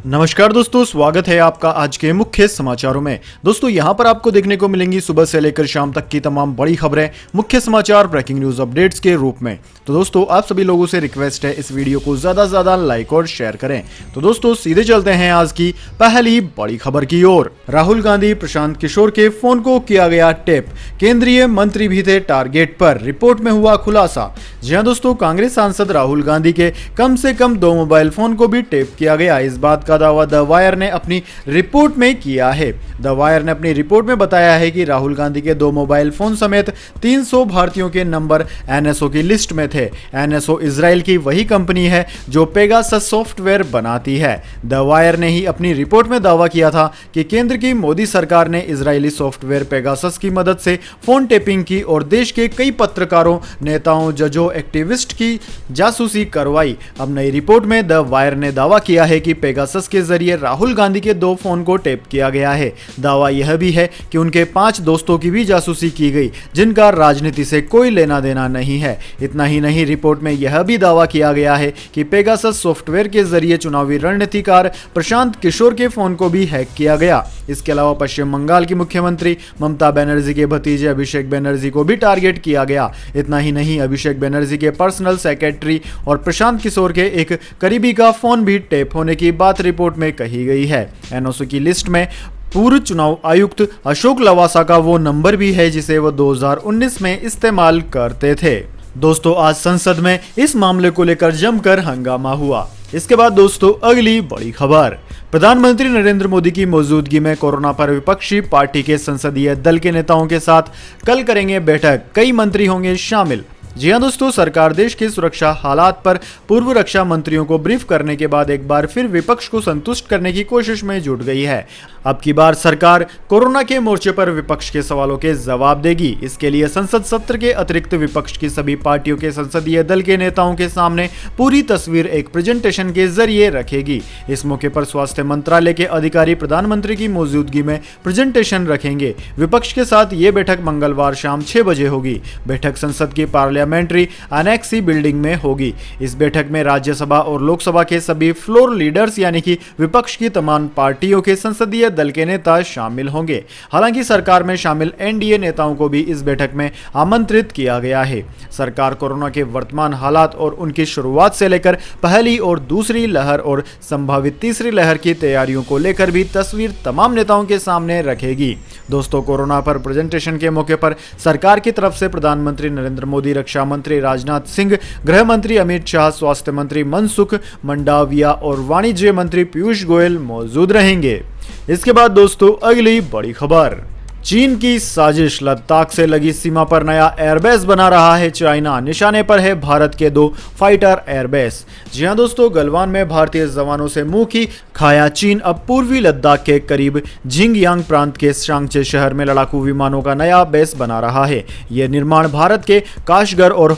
नमस्कार दोस्तों, स्वागत है आपका आज के मुख्य समाचारों में। दोस्तों यहां पर आपको देखने को मिलेंगी सुबह से लेकर शाम तक की तमाम बड़ी खबरें, मुख्य समाचार, ब्रेकिंग न्यूज अपडेट्स के रूप में। तो दोस्तों आप सभी लोगों से रिक्वेस्ट है इस वीडियो को ज्यादा से ज्यादा लाइक और शेयर करें। तो दोस्तों सीधे चलते हैं आज की पहली बड़ी खबर की ओर। राहुल गांधी प्रशांत किशोर के फोन को किया गया टेप, केंद्रीय मंत्री भी थे टारगेट पर, रिपोर्ट में हुआ खुलासा। जी हां दोस्तों, कांग्रेस सांसद राहुल गांधी के कम से कम 2 मोबाइल फोन को भी टेप किया गया। इस बात का दावा द वायर ने अपनी रिपोर्ट में किया है। द वायर ने अपनी रिपोर्ट में बताया है कि राहुल गांधी के 2 मोबाइल फोन समेत 300 भारतीयों के नंबर एनएसओ की लिस्ट में थे। एनएसओ इजराइल की वही कंपनी है जो पेगासस सॉफ्टवेयर बनाती है। द वायर ने ही अपनी रिपोर्ट में दावा किया था कि केंद्र की मोदी सरकार ने इजरायली सॉफ्टवेयर पेगासस की मदद से फोन टेपिंग की और देश के कई पत्रकारों, नेताओं, जजों, एक्टिविस्ट की जासूसी करवाई। अब नई रिपोर्ट में द वायर ने दावा किया है कि पेगासस के जरिए राहुल गांधी के 2 फोन को टेप किया गया है। दावा यह भी है कि उनके 5 दोस्तों की भी जासूसी की गई जिनका राजनीति से कोई लेना देना नहीं है। इतना ही नहीं, रिपोर्ट में यह भी दावा किया गया है कि पेगासस सॉफ्टवेयर के जरिए चुनावी रणनीतिकार प्रशांत किशोर के फोन को भी हैक किया गया। इसके अलावा पश्चिम बंगाल की मुख्यमंत्री ममता बनर्जी के भतीजे अभिषेक बनर्जी को भी टारगेट किया गया। इतना ही नहीं, अभिषेक बनर्जी के पर्सनल सेक्रेटरी और प्रशांत किशोर के एक करीबी का फोन भी टेप होने की बात रिपोर्ट में कही गई है। एनओसी की लिस्ट में पूर्व चुनाव आयुक्त अशोक लवासा का वो नंबर भी है जिसे वो 2019 में इस्तेमाल करते थे। दोस्तों आज संसद में इस मामले को लेकर जमकर हंगामा हुआ। इसके बाद दोस्तों अगली बड़ी खबर, प्रधानमंत्री नरेंद्र मोदी की मौजूदगी में कोरोना पर विपक्षी पार्टी के संसदीय दल के नेताओं के साथ कल करेंगे बैठक, कई मंत्री होंगे शामिल। जी हां दोस्तों, सरकार देश के सुरक्षा हालात पर पूर्व रक्षा मंत्रियों को ब्रीफ करने के बाद एक बार फिर विपक्ष को संतुष्ट करने की कोशिश में जुट गई है। अब की बार सरकार कोरोना के मोर्चे पर विपक्ष के सवालों के जवाब देगी। इसके लिए संसद सत्र के अतिरिक्त विपक्ष की सभी पार्टियों के संसदीय दल के नेताओं के सामने पूरी तस्वीर एक प्रेजेंटेशन के जरिए रखेगी। इस मौके पर स्वास्थ्य मंत्रालय के अधिकारी प्रधानमंत्री की मौजूदगी में प्रेजेंटेशन रखेंगे। विपक्ष के साथ ये बैठक मंगलवार शाम 6 बजे होगी। बैठक संसद की पार्लियामेंट्री एनेक्सी बिल्डिंग में होगी। इस बैठक में राज्यसभा और लोकसभा के सभी फ्लोर लीडर्स यानी कि विपक्ष की तमाम पार्टियों के संसदीय दल के नेता शामिल होंगे। हालांकि सरकार में शामिल एनडीए नेताओं को भी इस बैठक में आमंत्रित किया गया है। सरकार कोरोना के वर्तमान हालात और उनकी शुरुआत से लेकर पहली और दूसरी लहर और संभावित तीसरी लहर की तैयारियों को लेकर भी तस्वीर तमाम नेताओं के सामने रखेगी। दोस्तों कोरोना पर प्रेजेंटेशन के मौके पर सरकार की तरफ से प्रधानमंत्री नरेंद्र मोदी, रक्षा मंत्री राजनाथ सिंह, गृह मंत्री अमित शाह, स्वास्थ्य मंत्री मनसुख मंडाविया और वाणिज्य मंत्री पीयूष गोयल मौजूद रहेंगे। इसके बाद दोस्तों अगली बड़ी खबर, चीन की साजिश, लद्दाख से लगी सीमा पर नया एयरबेस बना रहा है चाइना, निशाने पर है भारत के 2 फाइटर एयरबेस। जी हां दोस्तों, गलवान में भारतीय जवानों से मुंह की खाया चीन अब पूर्वी लद्दाख के करीब जिंगयांग प्रांत के शांगचे शहर में लड़ाकू विमानों का नया बेस बना रहा है। यह निर्माण भारत के काशगर और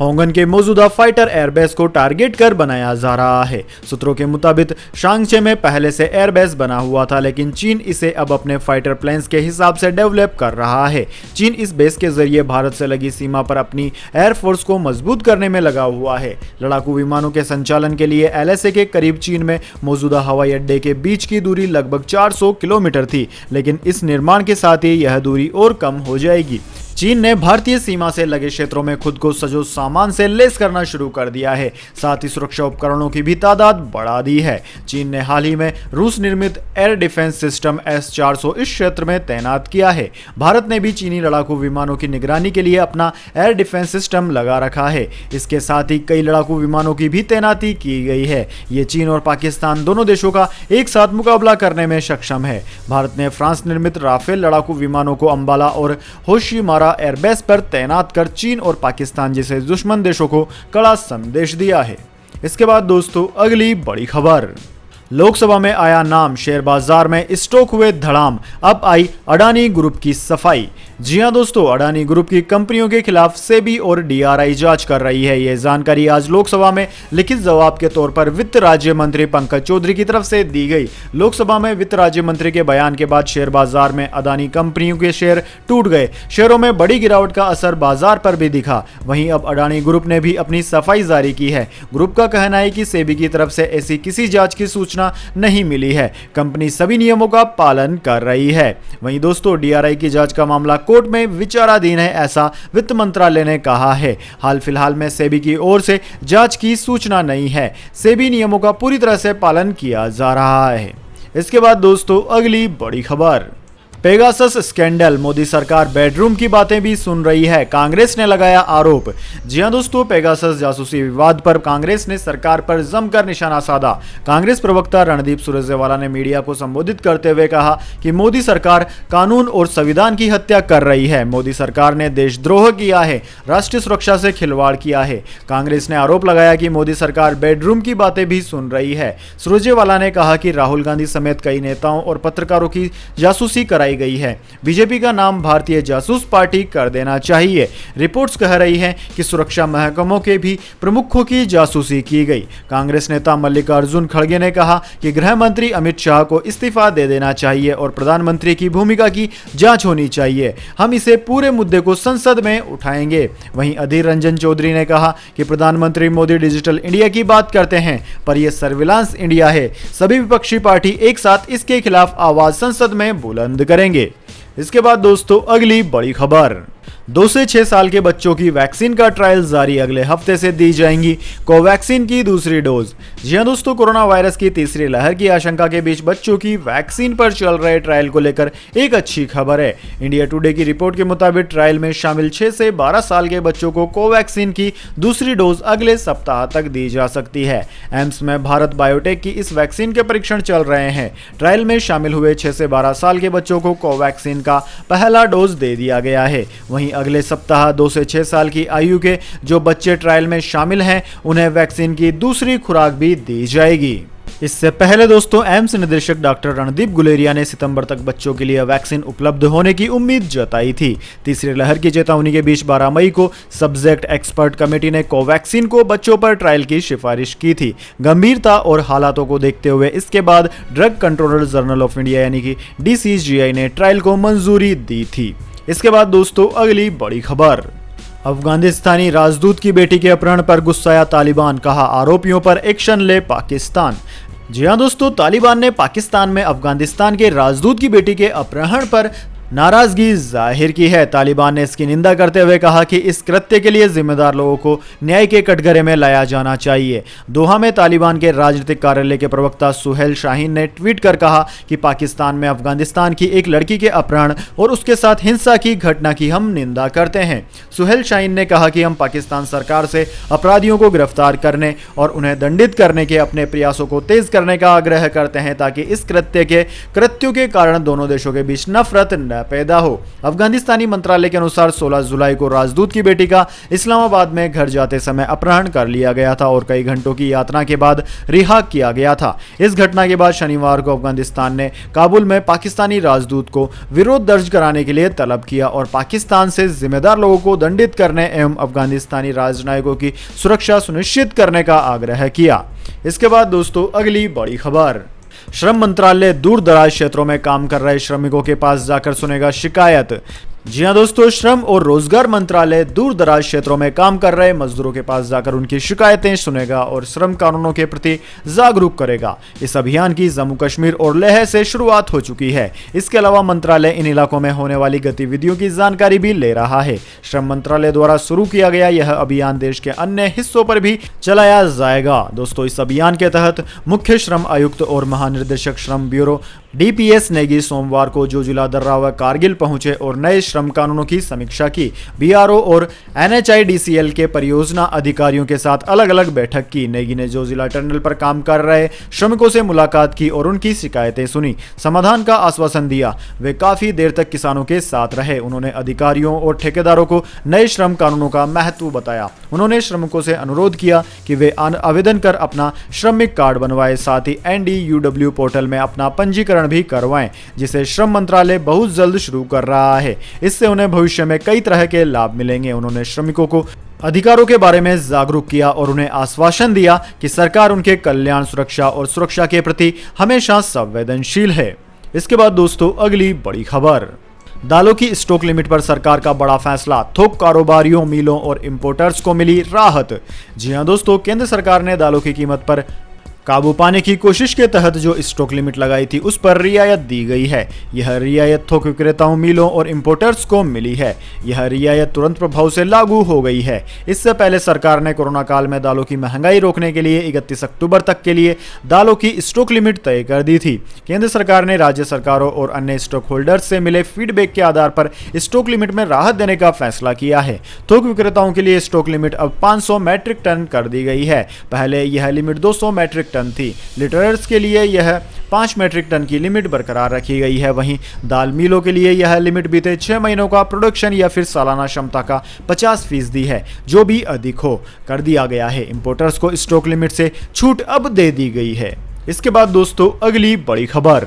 होंगन के मौजूदा फाइटर एयरबेस को टारगेट कर बनाया जा रहा है। सूत्रों के मुताबिक शांगचे में पहले से एयरबेस बना हुआ था, लेकिन चीन इसे अब अपने फाइटर प्लेन्स के हिसाब से डेवलप कर रहा है। चीन इस बेस के जरिए भारत से लगी सीमा पर अपनी एयरफोर्स को मजबूत करने में लगा हुआ है। लड़ाकू विमानों के संचालन के लिए एलएसए के करीब चीन में मौजूदा हवाई अड्डे के बीच की दूरी लगभग 400 किलोमीटर थी, लेकिन इस निर्माण के साथ ही यह दूरी और कम हो जाएगी। चीन ने भारतीय सीमा से लगे क्षेत्रों में खुद को सजो सामान से लेस करना शुरू कर दिया है, साथ ही सुरक्षा उपकरणों की भी तादाद बढ़ा दी है। चीन ने हाल ही में रूस निर्मित एयर डिफेंस सिस्टम S-400 इस क्षेत्र में तैनात किया है। भारत ने भी चीनी लड़ाकू विमानों की निगरानी के लिए अपना एयर डिफेंस सिस्टम लगा रखा है। इसके साथ ही कई लड़ाकू विमानों की भी तैनाती की गई है। ये चीन और पाकिस्तान दोनों देशों का एक साथ मुकाबला करने में सक्षम है। भारत ने फ्रांस निर्मित राफेल लड़ाकू विमानों को अंबाला और होशिमारा एयरबेस पर तैनात कर चीन और पाकिस्तान जैसे दुश्मन देशों को कड़ा संदेश दिया है। इसके बाद दोस्तों अगली बड़ी खबर, लोकसभा में आया नाम, शेयर बाजार में स्टॉक हुए धड़ाम, अब आई अडानी ग्रुप की सफाई। जी हां दोस्तों, अडानी ग्रुप की कंपनियों के खिलाफ सेबी और डीआरआई जांच कर रही है। यह जानकारी आज लोकसभा में लिखित जवाब के तौर पर वित्त राज्य मंत्री पंकज चौधरी की तरफ से दी गई। लोकसभा में वित्त राज्य मंत्री के बयान के बाद शेयर बाजार में अडानी कंपनियों के शेयर टूट गए। शेयरों में बड़ी गिरावट का असर बाजार पर भी दिखा। वहीं अब अडानी ग्रुप ने भी अपनी सफाई जारी की है। ग्रुप का कहना है कि सेबी की तरफ से ऐसी किसी जांच की सूचना नहीं मिली है। कंपनी सभी नियमों का पालन कर रही है। वहीं दोस्तों, डीआरआई की जांच का मामला कोर्ट में विचाराधीन है, ऐसा वित्त मंत्रालय ने कहा है। हाल फिलहाल में सेबी की ओर से जांच की सूचना नहीं है। सेबी नियमों का पूरी तरह से पालन किया जा रहा है। इसके बाद दोस्तों, अगली बड़ी खबर, पेगासस स्कैंडल, मोदी सरकार बेडरूम की बातें भी सुन रही है, कांग्रेस ने लगाया आरोप। जी हां दोस्तों, पेगासस जासूसी विवाद पर कांग्रेस ने सरकार पर जमकर निशाना साधा। कांग्रेस प्रवक्ता रणदीप सुरजेवाला ने मीडिया को संबोधित करते हुए कहा कि मोदी सरकार कानून और संविधान की हत्या कर रही है। मोदी सरकार ने देशद्रोह किया है, राष्ट्रीय सुरक्षा से खिलवाड़ किया है। कांग्रेस ने आरोप लगाया कि मोदी सरकार बेडरूम की बातें भी सुन रही है। सुरजेवाला ने कहा कि राहुल गांधी समेत कई नेताओं और पत्रकारों की जासूसी कराई गई है। बीजेपी का नाम भारतीय जासूस पार्टी कर देना चाहिए। रिपोर्ट्स कह रही हैं कि सुरक्षा महकमों के भी प्रमुखों की जासूसी की गई। कांग्रेस नेता मल्लिकार्जुन खड़गे ने कहा कि गृह मंत्री अमित शाह को इस्तीफा दे देना चाहिए और प्रधानमंत्री की भूमिका की जांच होनी चाहिए। हम इसे पूरे मुद्दे को संसद में उठाएंगे। वहीं अधीर रंजन चौधरी ने कहा कि प्रधानमंत्री मोदी डिजिटल इंडिया की बात करते हैं, पर यह सर्विलांस इंडिया है। सभी विपक्षी पार्टी एक साथ इसके खिलाफ आवाज संसद में बुलंद करेंगे। इसके बाद दोस्तों, अगली बड़ी खबर, 2 से 6 साल के बच्चों की वैक्सीन का ट्रायल जारी, अगले हफ्ते से दी जाएंगी कोवैक्सीन की दूसरी डोज। जी हां दोस्तों, कोरोना वायरस की तीसरी लहर की आशंका के बीच बच्चों की वैक्सीन पर चल रहे ट्रायल को लेकर एक अच्छी खबर है। इंडिया टुडे की रिपोर्ट के मुताबिक ट्रायल में शामिल 6 से 12 साल के बच्चों को कोवैक्सीन की दूसरी डोज अगले सप्ताह तक दी जा सकती है। एम्स में भारत बायोटेक की इस वैक्सीन के परीक्षण चल रहे हैं। ट्रायल में शामिल हुए 6 से 12 साल के बच्चों को कोवैक्सीन का पहला डोज दे दिया गया है। वहीं अगले सप्ताह 2 से 6 साल की आयु के जो बच्चे ट्रायल में शामिल हैं, उन्हें वैक्सीन की दूसरी खुराक भी दी जाएगी। इससे पहले दोस्तों, एम्स निदेशक डॉक्टर रणदीप गुलेरिया ने सितंबर तक बच्चों के लिए वैक्सीन उपलब्ध होने की उम्मीद जताई थी। तीसरी लहर की चेतावनी के बीच 12 मई को सब्जेक्ट एक्सपर्ट कमेटी ने कोवैक्सीन को बच्चों पर ट्रायल की सिफारिश की थी। गंभीरता और हालातों को देखते हुए इसके बाद drug controller journal of India यानी कि DCGI ने ट्रायल को मंजूरी दी थी। इसके बाद दोस्तों, अगली बड़ी खबर, अफगानिस्तानी राजदूत की बेटी के अपहरण पर गुस्साया तालिबान, कहा आरोपियों पर एक्शन ले पाकिस्तान। जी हां दोस्तों, तालिबान ने पाकिस्तान में अफगानिस्तान के राजदूत की बेटी के अपहरण पर नाराजगी जाहिर की है। तालिबान ने इसकी निंदा करते हुए कहा कि इस कृत्य के लिए जिम्मेदार लोगों को न्याय के कटघरे में लाया जाना चाहिए। दोहा में तालिबान के राजनीतिक कार्यालय के प्रवक्ता सुहेल शाहीन ने ट्वीट कर कहा कि पाकिस्तान में अफगानिस्तान की एक लड़की के अपहरण और उसके साथ हिंसा की घटना की हम निंदा करते हैं। सुहेल शाहीन ने कहा कि हम पाकिस्तान सरकार से अपराधियों को गिरफ्तार करने और उन्हें दंडित करने के अपने प्रयासों को तेज करने का आग्रह करते हैं, ताकि इस कृत्यों के कारण दोनों देशों के बीच नफरत पैदा हो। अफगानिस्तानी मंत्रालय के अनुसार 16 जुलाई को राजदूत की बेटी का इस्लामाबाद में घर जाते समय अपहरण कर लिया गया था और कई घंटों की यातना के बाद रिहा किया गया था। इस घटना के बाद शनिवार को अफगानिस्तान ने काबुल में पाकिस्तानी राजदूत को विरोध दर्ज कराने के लिए तलब किया और पाकिस्तान से जिम्मेदार लोगों को दंडित करने एवं अफगानिस्तानी राजनयिकों की सुरक्षा सुनिश्चित करने का आग्रह किया। इसके बाद दोस्तों, अगली बड़ी खबर, श्रम मंत्रालय दूर दराज क्षेत्रों में काम कर रहे श्रमिकों के पास जाकर सुनेगा शिकायत। जी हां दोस्तों, श्रम और रोजगार मंत्रालय दूर दराज क्षेत्रों में काम कर रहे मजदूरों के पास जाकर उनकी शिकायतें सुनेगा और श्रम कानूनों के प्रति जागरूक करेगा। इस अभियान की जम्मू कश्मीर और लेह से शुरुआत हो चुकी है। इसके अलावा मंत्रालय इन इलाकों में होने वाली गतिविधियों की जानकारी भी ले रहा है। श्रम मंत्रालय द्वारा शुरू किया गया यह अभियान देश के अन्य हिस्सों पर भी चलाया जाएगा। दोस्तों, इस अभियान के तहत मुख्य श्रम आयुक्त और महानिदेशक श्रम ब्यूरो DPS नेगी सोमवार को जोजिला दर्रा व कारगिल पहुंचे और नए श्रम कानूनों की समीक्षा की। BRO और NHIDCL के परियोजना अधिकारियों के साथ अलग अलग बैठक की। नेगी ने जोजिला टनल पर काम कर रहे श्रमिकों से मुलाकात की और उनकी शिकायतें सुनी, समाधान का आश्वासन दिया। वे काफी देर तक किसानों के साथ रहे। उन्होंने अधिकारियों और ठेकेदारों को नए श्रम कानूनों का महत्व बताया। उन्होंने श्रमिकों से अनुरोध किया कि वे आवेदन कर अपना श्रमिक कार्ड बनवाए, साथ ही NDUW पोर्टल में अपना पंजीकरण पंजीकरण भी करवाएं, जिसे श्रम मंत्रालय बहुत जल्द शुरू कर रहा है। इससे उन्हें भविष्य में कई तरह के लाभ मिलेंगे। उन्होंने श्रमिकों को अधिकारों के बारे में जागरूक किया और उन्हें आश्वासन दिया कि सरकार उनके कल्याण, सुरक्षा और सुरक्षा के प्रति हमेशा संवेदनशील है। इसके बाद दोस्तों अगली बड़ी खबर, दालों की स्टॉक लिमिट पर सरकार का बड़ा फैसला, थोक कारोबारियों, मिलों और इंपोर्टर्स को मिली राहत। जी हां दोस्तों, केंद्र सरकार ने दालों की कीमत पर काबू पाने की कोशिश के तहत जो स्टॉक लिमिट लगाई थी उस पर रियायत दी गई है। यह रियायत थोक विक्रेताओं, मिलों और इंपोर्टर्स को मिली है। यह रियायत तुरंत प्रभाव से लागू हो गई है। इससे पहले सरकार ने कोरोना काल में दालों की महंगाई रोकने के लिए 31 अक्टूबर तक के लिए दालों की स्टॉक लिमिट तय कर दी थी। केंद्र सरकार ने राज्य सरकारों और अन्य स्टॉक होल्डर्स से मिले फीडबैक के आधार पर स्टॉक लिमिट में राहत देने का फैसला किया है। थोक विक्रेताओं के लिए स्टॉक लिमिट अब 500 मैट्रिक टन कर दी गई है। पहले यह लिमिट 200 मैट्रिक टन थी। लिटरर्स के लिए यह 5 मैट्रिक टन की लिमिट बरकरार रखी गई है। वहीं दाल मिलों के लिए यह लिमिट बीते 6 महीनों का प्रोडक्शन या फिर सालाना क्षमता का 50% है, जो भी अधिक हो, कर दिया गया है। इंपोर्टर्स को स्टॉक लिमिट से छूट अब दे दी गई है। इसके बाद दोस्तों अगली बड़ी खबर,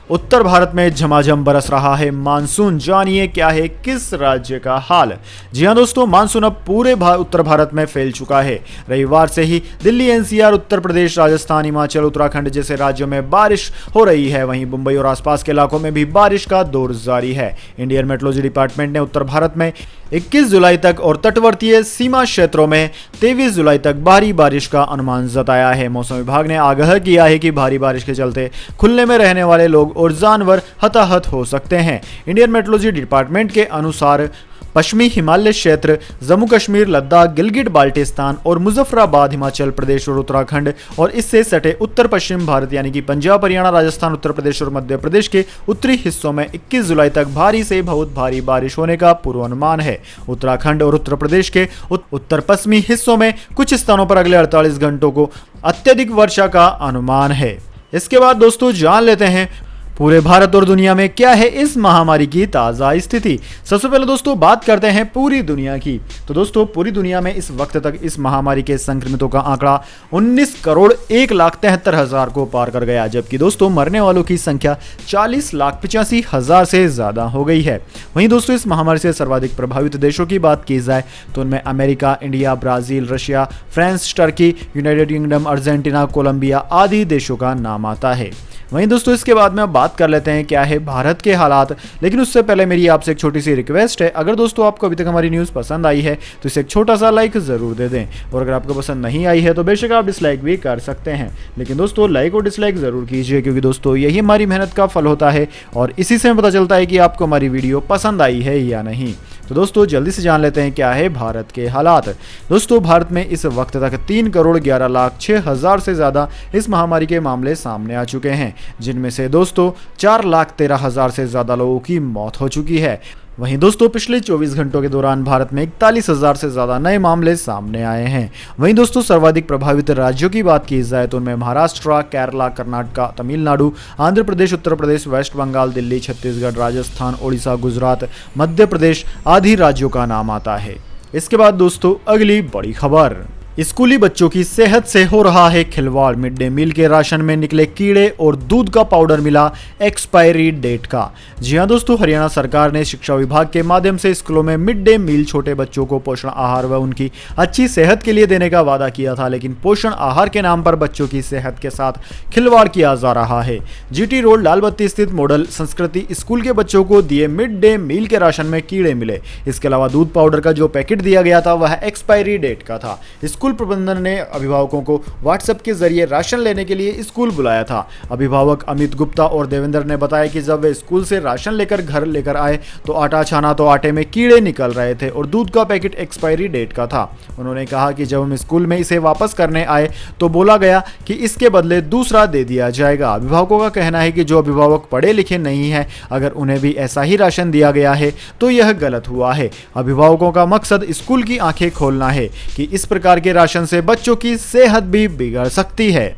उत्तर भारत में झमाझम बरस रहा है मानसून। जानिए क्या है किस राज्य का हाल। जी हां दोस्तों, मानसून अब पूरे उत्तर भारत में फैल चुका है। रविवार से ही दिल्ली, एनसीआर, उत्तर प्रदेश, राजस्थान, हिमाचल, उत्तराखंड जैसे राज्यों में बारिश हो रही है। वहीं मुंबई और आसपास के इलाकों में भी बारिश का दौर जारी है। इंडियन मेट्रोलॉजी डिपार्टमेंट ने उत्तर भारत में 21 जुलाई तक और तटवर्तीय सीमा क्षेत्रों में 23 जुलाई तक भारी बारिश का अनुमान जताया है। मौसम विभाग ने आगाह किया है कि भारी बारिश के चलते खुले में रहने वाले लोग और जानवर हताहत हो सकते हैं। इंडियन मेट्रोलॉजी डिपार्टमेंट के अनुसार पश्चिमी हिमालय क्षेत्र, जम्मू कश्मीर, लद्दाख, गिलगिट बाल्टिस्तान और मुजफ्फराबाद, हिमाचल प्रदेश और उत्तराखंड और इससे सटे उत्तर पश्चिम भारत यानी कि पंजाब, हरियाणा, राजस्थान, उत्तर प्रदेश और मध्य प्रदेश के उत्तरी हिस्सों में 21 जुलाई तक भारी से बहुत भारी बारिश होने का पूर्वानुमान है। उत्तराखंड और उत्तर प्रदेश के उत्तर पश्चिमी हिस्सों में कुछ स्थानों पर अगले 48 घंटों को अत्यधिक वर्षा का अनुमान है। इसके बाद दोस्तों जान लेते हैं पूरे भारत और दुनिया में क्या है इस महामारी की ताज़ा स्थिति। सबसे पहले दोस्तों बात करते हैं पूरी दुनिया की। तो दोस्तों पूरी दुनिया में इस वक्त तक इस महामारी के संक्रमितों का आंकड़ा 19,1,73,000 को पार कर गया, जबकि दोस्तों मरने वालों की संख्या 40,85,000 से ज़्यादा हो गई है। वहीं दोस्तों इस महामारी से सर्वाधिक प्रभावित देशों की बात की जाए तो उनमें America, India, Brazil, Russia, France, Turkey, United Kingdom, Argentina, Colombia आदि देशों का नाम आता है। वहीं दोस्तों इसके बाद में अब बात कर लेते हैं क्या है भारत के हालात। लेकिन उससे पहले मेरी आपसे एक छोटी सी रिक्वेस्ट है, अगर दोस्तों आपको अभी तक हमारी न्यूज़ पसंद आई है तो इसे एक छोटा सा लाइक ज़रूर दे दें, और अगर आपको पसंद नहीं आई है तो बेशक आप डिसलाइक भी कर सकते हैं। लेकिन दोस्तों लाइक और डिसलाइक ज़रूर कीजिए, क्योंकि दोस्तों यही हमारी मेहनत का फल होता है और इसी से पता चलता है कि आपको हमारी वीडियो पसंद आई है या नहीं। तो दोस्तों जल्दी से जान लेते हैं क्या है भारत के हालात। दोस्तों भारत में इस वक्त तक 3,11,06,000 से ज़्यादा इस महामारी के मामले सामने आ चुके हैं, जिनमें से दोस्तों 4,13,000 से ज़्यादा लोगों की मौत हो चुकी है। वहीं दोस्तों पिछले 24 घंटों के दौरान भारत में 41,000 से ज़्यादा नए मामले सामने आए हैं। वहीं दोस्तों सर्वाधिक प्रभावित राज्यों की बात की जाए तो उनमें महाराष्ट्र, केरला, कर्नाटक, तमिलनाडु, आंध्र प्रदेश, उत्तर प्रदेश, वेस्ट बंगाल, दिल्ली, छत्तीसगढ़, राजस्थान, ओडिशा, गुजरात, मध्य प्रदेश आदि राज्यों का नाम आता है। इसके बाद दोस्तों अगली बड़ी खबर, स्कूली बच्चों की सेहत से हो रहा है खिलवाड़। मिड डे मील के राशन में निकले कीड़े और दूध का पाउडर मिला एक्सपायरी डेट का। जी हां दोस्तों, हरियाणा सरकार ने शिक्षा विभाग के माध्यम से स्कूलों में मिड डे मील छोटे बच्चों को पोषण आहार व उनकी अच्छी सेहत के लिए देने का वादा किया था, लेकिन पोषण आहार के नाम पर बच्चों की सेहत के साथ खिलवाड़ किया जा रहा है। जीटी रोड लालबत्ती स्थित मॉडल संस्कृति स्कूल के बच्चों को दिए मिड डे मील के राशन में कीड़े मिले। इसके अलावा दूध पाउडर का जो पैकेट दिया गया था वह एक्सपायरी डेट का था। स्कूल प्रबंधन ने अभिभावकों को व्हाट्सएप के जरिए राशन लेने के लिए स्कूल बुलाया था। अभिभावक अमित गुप्ता और देवेंद्र ने बताया कि जब वे स्कूल से राशन लेकर घर लेकर आए तो आटा छाना तो आटे में कीड़े निकल रहे थे और दूध का पैकेट एक्सपायरी डेट का था। उन्होंने कहा कि जब हम स्कूल में इसे वापस करने आए तो बोला गया कि इसके बदले दूसरा दे दिया जाएगा। अभिभावकों का कहना है कि जो अभिभावक पढ़े लिखे नहीं हैं, अगर उन्हें भी ऐसा ही राशन दिया गया है तो यह गलत हुआ है। अभिभावकों का मकसद स्कूल की आंखें खोलना है कि इस प्रकार के राशन से बच्चों की सेहत भी बिगड़ सकती है।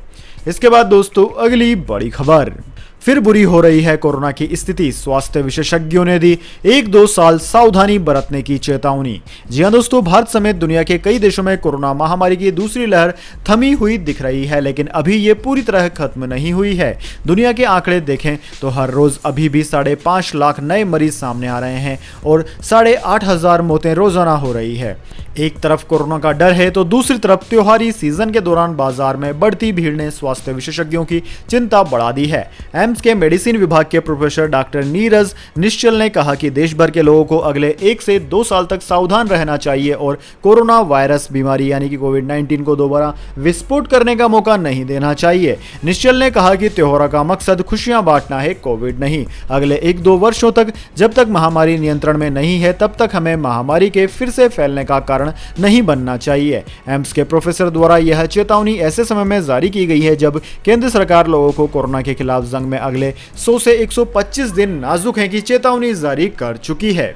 इसके बाद दोस्तों अगली बड़ी खबर, फिर बुरी हो रही है कोरोना की स्थिति, स्वास्थ्य विशेषज्ञों ने दी 1-2 साल सावधानी बरतने की चेतावनी। जी हां दोस्तों, भारत समेत दुनिया के कई देशों में कोरोना महामारी की दूसरी लहर थमी हुई दिख रही है, लेकिन अभी ये पूरी तरह खत्म नहीं हुई है। दुनिया के आंकड़े देखें तो हर रोज अभी भी 5.5 लाख नए मरीज सामने आ रहे हैं और 8,500 मौतें रोजाना हो रही है। एक तरफ कोरोना का डर है तो दूसरी तरफ त्योहारी सीजन के दौरान बाजार में बढ़ती भीड़ ने स्वास्थ्य विशेषज्ञों की चिंता बढ़ा दी है। एम्स के मेडिसिन विभाग के प्रोफेसर डॉक्टर नीरज निश्चल ने कहा कि देश भर के लोगों को अगले 1 से 2 साल तक सावधान रहना चाहिए और कोरोना वायरस बीमारी यानी कि कोविड-19 को दोबारा विस्फोट करने का मौका नहीं देना चाहिए। निश्चल ने कहा कि त्योहारों का मकसद खुशियां बांटना है, कोविड नहीं। अगले 1-2 वर्षों तक जब तक महामारी नियंत्रण में नहीं है तब तक हमें महामारी के फिर से फैलने का कारण नहीं बनना चाहिए। एम्स के प्रोफेसर द्वारा यह चेतावनी ऐसे समय में जारी की गई है जब केंद्र सरकार लोगों को कोरोना के खिलाफ जंग में अगले 100 से 125 दिन नाजुक हैं की चेतावनी जारी कर चुकी है।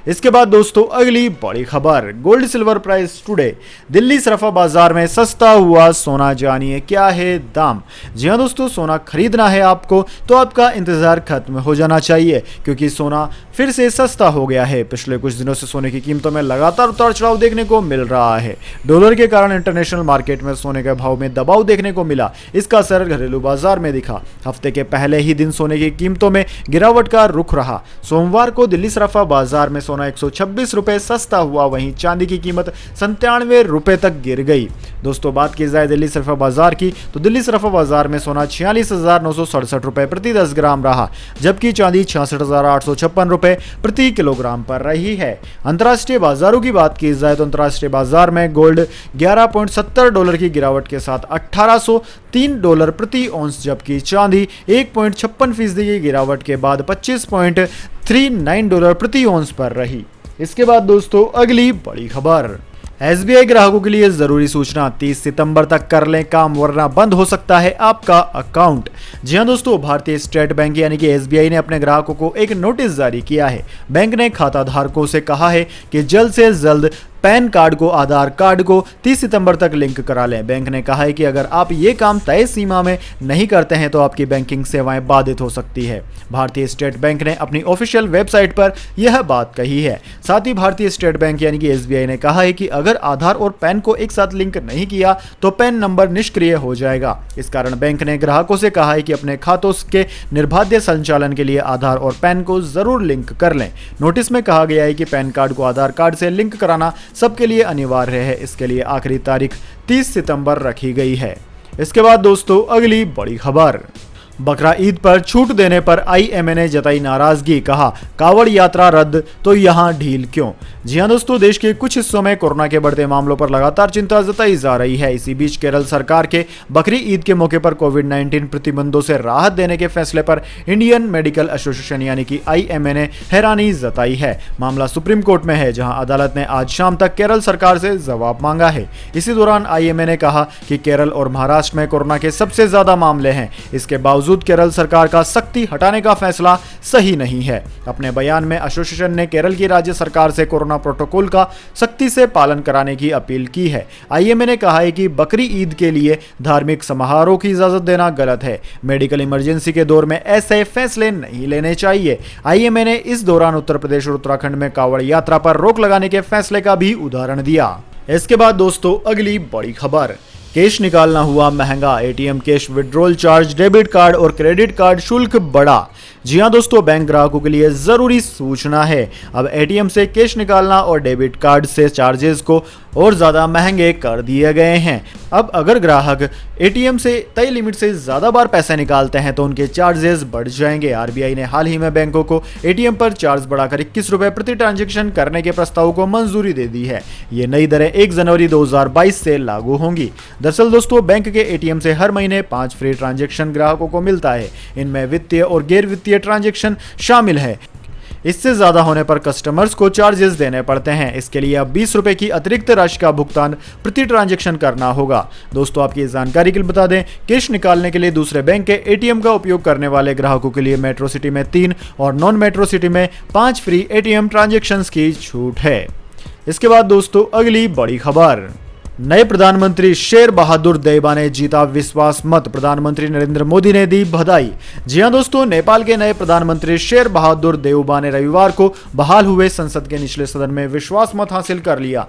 इसके बाद दोस्तों अगली बड़ी खबर, gold silver price today. Delhi सराफा बाजार में सस्ता हुआ सोना, जानिए क्या है दाम। जी हां दोस्तों, सोना खरीदना है आपको तो आपका इंतजार खत्म हो जाना चाहिए, क्योंकि सोना फिर से सस्ता हो गया है। पिछले कुछ दिनों से सोने की कीमतों में लगातार उतार चढ़ाव देखने को मिल रहा है। डॉलर के कारण इंटरनेशनल मार्केट में सोने के भाव में दबाव देखने को मिला। इसका असर घरेलू बाजार में दिखा। हफ्ते के पहले ही दिन सोने की कीमतों में गिरावट का रुख रहा। सोमवार को दिल्ली सराफा बाजार में सोना 126 रुपए सस्ता हुआ, वहीं चांदी की कीमत 97 रुपए तक गिर गई। दोस्तों बात की जाए दिल्ली सराफा बाजार की तो दिल्ली सराफा बाजार में सोना 46,967 रुपए प्रति 10 ग्राम रहा, जबकि चांदी 66,856 रुपए प्रति किलोग्राम पर रही है। अंतर्राष्ट्रीय बाजारों की बात की जाए तो अंतर्राष्ट्रीय बाजार में गोल्ड $11.70 की गिरावट के साथ $1,803 प्रति औंस, जबकि चांदी 1.56% की गिरावट के बाद $25.39 प्रति औंस पर रही। इसके बाद दोस्तों अगली बड़ी खबर, एसबीआई ग्राहकों के लिए जरूरी सूचना, 30 सितंबर तक कर लें काम वरना बंद हो सकता है आपका अकाउंट। जी हां दोस्तों, भारतीय स्टेट बैंक यानी कि एसबीआई ने अपने ग्राहकों को एक नोटिस जारी किया है। बैंक ने खाता धारकों से कहा है कि जल्द से जल्द पैन कार्ड को आधार कार्ड को 30 सितंबर तक लिंक करा लें। बैंक ने कहा है कि अगर आप ये काम तय सीमा में नहीं करते हैं तो आपकी बैंकिंग सेवाएं बाधित हो सकती है। भारतीय स्टेट बैंक ने अपनी ऑफिशियल वेबसाइट पर यह बात कही है। साथ ही भारतीय स्टेट बैंक यानी कि एसबीआई ने कहा है कि अगर आधार और पैन को एक साथ लिंक नहीं किया तो पैन नंबर निष्क्रिय हो जाएगा। इस कारण बैंक ने ग्राहकों से कहा है कि अपने खातों के निर्बाध संचालन के लिए आधार और पैन को जरूर लिंक कर लें। नोटिस में कहा गया है कि पैन कार्ड को आधार कार्ड से लिंक कराना सबके लिए अनिवार्य है। इसके लिए आखिरी तारीख 30 सितंबर रखी गई है। इसके बाद दोस्तों अगली बड़ी खबर, बकरा ईद पर छूट देने पर आईएमए ने जताई नाराजगी, कहा कावड़ यात्रा रद्द तो यहां ढील क्यों। जी हां दोस्तों, देश के कुछ हिस्सों में कोरोना के बढ़ते मामलों पर लगातार चिंता जताई जा रही है। इसी बीच केरल सरकार के बकरी ईद के मौके पर कोविड-19 प्रतिबंधों से राहत देने के फैसले पर इंडियन मेडिकल एसोसिएशन यानी कि आईएमए ने हैरानी जताई है। मामला सुप्रीम कोर्ट में है, जहां अदालत ने आज शाम तक केरल सरकार से जवाब मांगा है। इसी दौरान आईएमए ने कहा कि केरल और महाराष्ट्र में कोरोना के सबसे ज्यादा मामले हैं। इसके बावजूद केरल सरकार का सख्ती हटाने का फैसला सही नहीं है। अपने बयान में एसोसिएशन ने केरल की राज्य सरकार से कोरोना प्रोटोकॉल का सख्ती से पालन कराने की अपील की है। आईएमए ने कहा है कि बकरी ईद के लिए धार्मिक समारोह की इजाजत देना गलत है। मेडिकल इमरजेंसी के दौर में ऐसे फैसले नहीं लेने चाहिए। आईएमए ने इस दौरान उत्तर प्रदेश और उत्तराखंड में कावड़ यात्रा पर रोक लगाने के फैसले का भी उदाहरण दिया। इसके बाद दोस्तों अगली बड़ी खबर, कैश निकालना हुआ महंगा, ATM cash withdrawal charge, debit card और क्रेडिट कार्ड शुल्क बढ़ा। जी हां दोस्तों, बैंक ग्राहकों के लिए जरूरी सूचना है। अब एटीएम से कैश निकालना और डेबिट कार्ड से चार्जेस को और ज्यादा महंगे कर दिए गए हैं। अब अगर ग्राहक एटीएम से तय लिमिट से ज्यादा बार पैसे निकालते हैं तो उनके चार्जेस बढ़ जाएंगे। आरबीआई ने हाल ही में बैंकों को एटीएम पर चार्ज बढ़ाकर 21 रुपए प्रति ट्रांजैक्शन करने के प्रस्ताव को मंजूरी दे दी है। ये नई दरें 1 जनवरी 2022 से लागू होंगी। दरअसल दोस्तों, बैंक के एटीएम से हर महीने 5 फ्री ट्रांजैक्शन ग्राहकों को मिलता है। इनमें वित्तीय और गैर वित्तीय ट्रांजैक्शन शामिल है। इससे ज्यादा होने पर कस्टमर्स को चार्जेस देने पड़ते हैं। इसके लिए अब 20 रुपए की अतिरिक्त राशि का भुगतान प्रति ट्रांजैक्शन करना होगा। दोस्तों, आपकी जानकारी के लिए बता दें, कैश निकालने के लिए दूसरे बैंक के एटीएम का उपयोग करने वाले ग्राहकों के लिए मेट्रो सिटी में 3 और नॉन मेट्रो सिटी में 5 फ्री एटीएम ट्रांजैक्शंस की छूट है। इसके बाद दोस्तों अगली बड़ी खबर, नए प्रधानमंत्री शेर बहादुर देउबा ने जीता विश्वास मत, प्रधानमंत्री नरेंद्र मोदी ने दी बधाई। जी हां दोस्तों, नेपाल के नए प्रधानमंत्री शेर बहादुर देउबा ने रविवार को बहाल हुए संसद के निचले सदन में विश्वास मत हासिल कर लिया।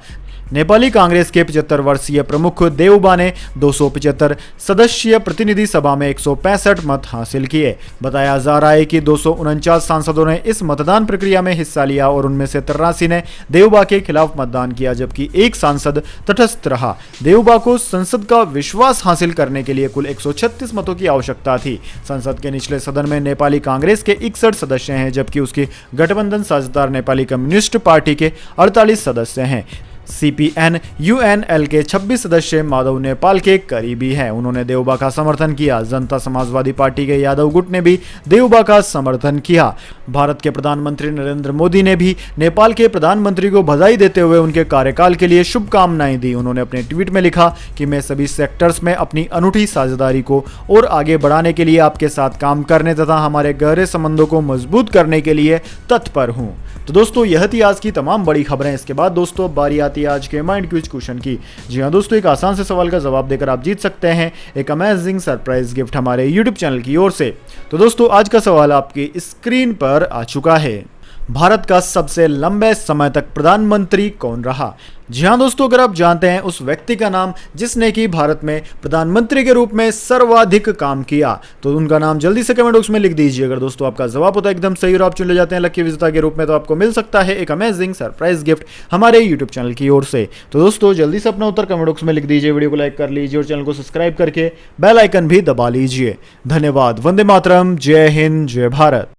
नेपाली कांग्रेस के 75 वर्षीय प्रमुख देउबा ने 275 सदस्यीय प्रतिनिधि सभा में 165 मत हासिल किए। बताया जा रहा है कि 249 सांसदों ने इस मतदान प्रक्रिया में हिस्सा लिया और उनमें से 83 ने देउबा के खिलाफ मतदान किया, जबकि एक सांसद तटस्थ रहा। देउबा को संसद का विश्वास हासिल करने के लिए कुल 136 मतों की आवश्यकता थी। संसद के निचले सदन में नेपाली कांग्रेस के 61 सदस्य हैं, जबकि उसकी गठबंधन साझेदार नेपाली कम्युनिस्ट पार्टी के 48 सदस्य हैं। सीपीएन यूएनएल के 26 सदस्य माधव नेपाल के करीबी हैं। उन्होंने देउबा का समर्थन किया। जनता समाजवादी पार्टी के यादव गुट ने भी देउबा का समर्थन किया। भारत के प्रधानमंत्री नरेंद्र मोदी ने भी नेपाल के प्रधानमंत्री को बधाई देते हुए उनके कार्यकाल के लिए शुभकामनाएं दी। उन्होंने अपने ट्वीट में लिखा कि मैं सभी सेक्टर्स में अपनी अनूठी साझेदारी को और आगे बढ़ाने के लिए आपके साथ काम करने तथा हमारे गहरे संबंधों को मजबूत करने के लिए तत्पर हूं। तो दोस्तों, यह थी आज की तमाम बड़ी खबरें। इसके बाद दोस्तों अब बारी आती है आज के माइंड क्विज क्वेश्चन की। जी हां दोस्तों, एक आसान से सवाल का जवाब देकर आप जीत सकते हैं एक अमेजिंग सरप्राइज गिफ्ट हमारे यूट्यूब चैनल की ओर से। तो दोस्तों, आज का सवाल आपकी स्क्रीन पर आ चुका है। भारत का सबसे लंबे समय तक प्रधानमंत्री कौन रहा? जी हां दोस्तों, अगर आप जानते हैं उस व्यक्ति का नाम जिसने कि भारत में प्रधानमंत्री के रूप में सर्वाधिक काम किया, तो उनका नाम जल्दी से कमेंट बॉक्स में लिख दीजिए। अगर दोस्तों आपका जवाब होता है एकदम सही और आप चुन ले जाते हैं लकी विजेता के रूप में, तो आपको मिल सकता है एक अमेजिंग सरप्राइज गिफ्ट हमारे यूट्यूब चैनल की ओर से। तो दोस्तों जल्दी से अपना उत्तर कमेंट बॉक्स में लिख दीजिए, वीडियो को लाइक कर लीजिए और चैनल को सब्सक्राइब करके बेल आइकन भी दबा लीजिए। धन्यवाद। वंदे मातरम। जय हिंद, जय भारत।